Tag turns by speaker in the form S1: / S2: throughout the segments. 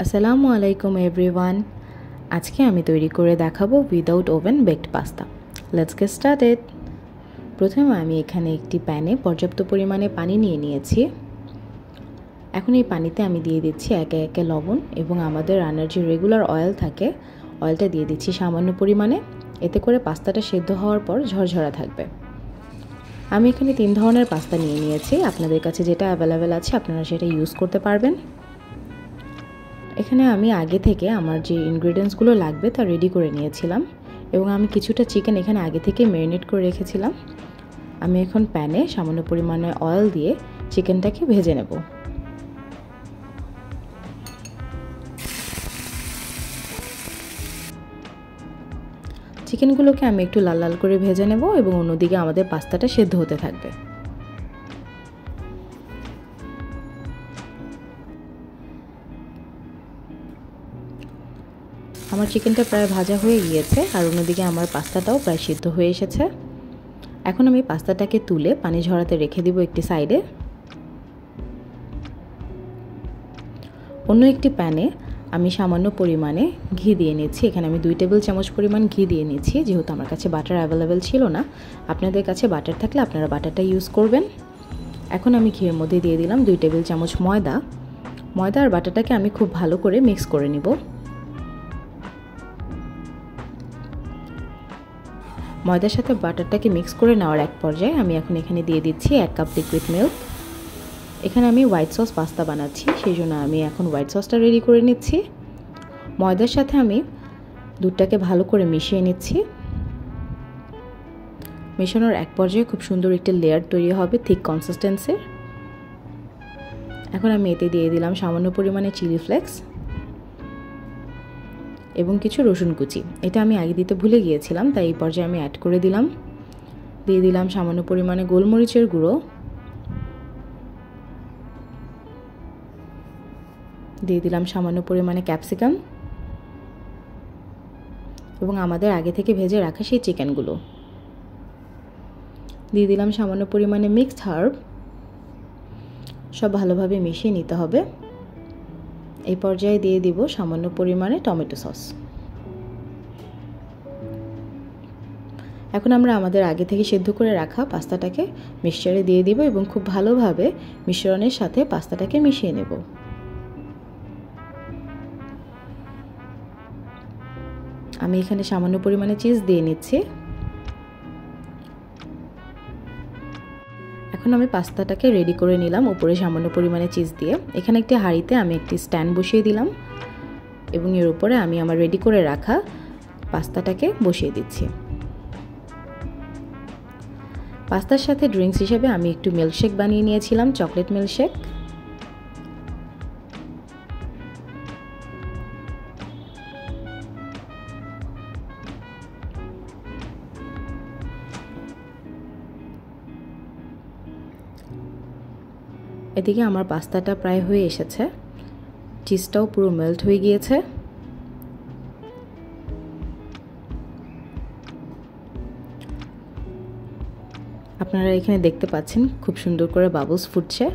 S1: আসসালামু আলাইকুম এভরিওয়ান। আজকে আমি তৈরি করে দেখাবো without oven baked pasta. Let's get started. প্রথমে আমি এখানে একটি প্যানে পর্যাপ্ত পরিমাণে পানি নিয়ে নিয়েছি। এখন এই পানিতে আমি দিয়ে দিচ্ছি একে একে লবণ এবং আমাদের রান্নার যে রেগুলার অয়েল থাকে অয়েলটা দিয়ে দিচ্ছি সামান্য পরিমাণে। এতে করে পাস্তাটা সেদ্ধ হওয়ার পর ঝরঝরা থাকবে। আমি এখানে 3 ধরনের পাস্তা নিয়ে নিয়েছি। আপনাদের কাছে যেটা অ্যাভেলেবেল আছে আপনারা সেটা ইউজ করতে পারবেন। এখানে আমি আগে থেকে আমার যে ইনগ্রেডিয়েন্টসগুলো লাগবে তা রেডি করে নিয়েছিলাম এবং আমি কিছুটা চিকেন এখানে আগে থেকে ম্যারিনেট করে রেখেছিলাম। আমি এখন প্যানে সামান্য পরিমাণে অয়েল দিয়ে চিকেনটাকে ভেজে নেব। চিকেনগুলোকে আমি একটু লাল লাল করে ভেজে নেব এবং অন্যদিকে আমাদের পাস্তাটা সেদ্ধ হতে থাকবে। আমার চিকেনটা প্রায় ভাজা হয়ে গিয়েছে আর অন্যদিকে আমার পাস্তাটাও প্রায় সিদ্ধ হয়ে এসেছে। এখন আমি পাস্তাটাকে তুলে পানি ঝরাতে রেখে দিব একটি সাইডে। অন্য একটি প্যানে আমি সামান্য পরিমাণে ঘি দিয়ে নিচ্ছি। এখানে আমি 2 টেবিল চামচ পরিমাণ ঘি দিয়ে নিচ্ছি, যেহেতু আমার কাছে বাটার অ্যাভেলেবেল ছিল না। আপনাদের কাছে বাটার থাকলে আপনারা বাটারটা ইউজ করবেন। এখন আমি ঘিয়ের মধ্যে দিয়ে দিলাম 2 টেবিল চামচ ময়দা। ময়দা আর বাটারটাকে আমি খুব ভালো করে মিক্স করে নিব। ময়দার সাথে বাটারটাকে মিক্স করে নেওয়ার এক পর্যায়ে আমি এখন এখানে দিয়ে দিচ্ছি 1 কাপ লিকুইড মিল্ক। এখানে আমি হোয়াইট সস পাস্তা বানাচ্ছি, সেই জন্য আমি এখন হোয়াইট সসটা রেডি করে নিচ্ছি। ময়দার সাথে আমি দুধটাকে ভালো করে মিশিয়ে নিচ্ছি। মেশানোর এক পর্যায়ে খুব সুন্দর একটা লেয়ার তৈরি হবে থিক কনসিস্টেন্সির। এখন আমি এতে দিয়ে দিলাম সামান্য পরিমাণে চিলি ফ্লেক্স এবং কিছু রসুন কুচি। এটা আমি আগে দিতে ভুলে গিয়েছিলাম, তাই এই পর্যায়ে আমি অ্যাড করে দিলাম। দিয়ে দিলাম সামান্য পরিমাণে গোলমরিচের গুঁড়ো, দিয়ে দিলাম সামান্য পরিমাণে ক্যাপসিকাম এবং আমাদের আগে থেকে ভেজে রাখা সেই চিকেনগুলো। দিয়ে দিলাম সামান্য পরিমাণে মিক্সড হার্ব। সব ভালোভাবে মিশিয়ে নিতে হবে। এই পর্যায়ে দিয়ে দিব সামান্য পরিমাণে টমেটো সস। এখন আমরা আমাদের আগে থেকে সেদ্ধ করে রাখা পাস্তাটাকে মিক্সচারে দিয়ে দিব এবং খুব ভালোভাবে মিশ্রণের সাথে পাস্তাটাকে মিশিয়ে নেব। আমি এখানে সামান্য পরিমাণে চিজ দিয়ে নিচ্ছি। এখন আমি পাস্তাটাকে রেডি করে নিলাম উপরে সামান্য পরিমাণে চিজ দিয়ে। এখানে একটি হাঁড়িতে আমি একটি স্ট্যান্ড বসিয়ে দিলাম এবং এর উপরে আমি আমার রেডি করে রাখা পাস্তাটাকে বসিয়ে দিচ্ছি। পাস্তার সাথে ড্রিঙ্কস হিসেবে আমি একটু মিল্কশেক বানিয়ে নিয়েছিলাম, চকলেট মিল্কশেক। এদিকে আমার পাস্তাটা প্রায় হয়ে এসেছে, চিজটাও পুরো মেল্ট হয়ে গিয়েছে। আপনারা এখানে দেখতে পাচ্ছেন খুব সুন্দর করে বাবলস ফুটছে।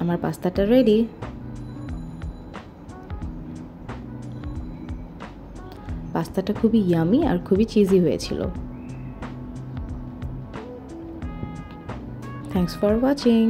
S1: আমার পাস্তাটা রেডি। পাস্তাটা খুবই ইয়ামি আর খুবই চিজি হয়েছিল। Thanks for watching.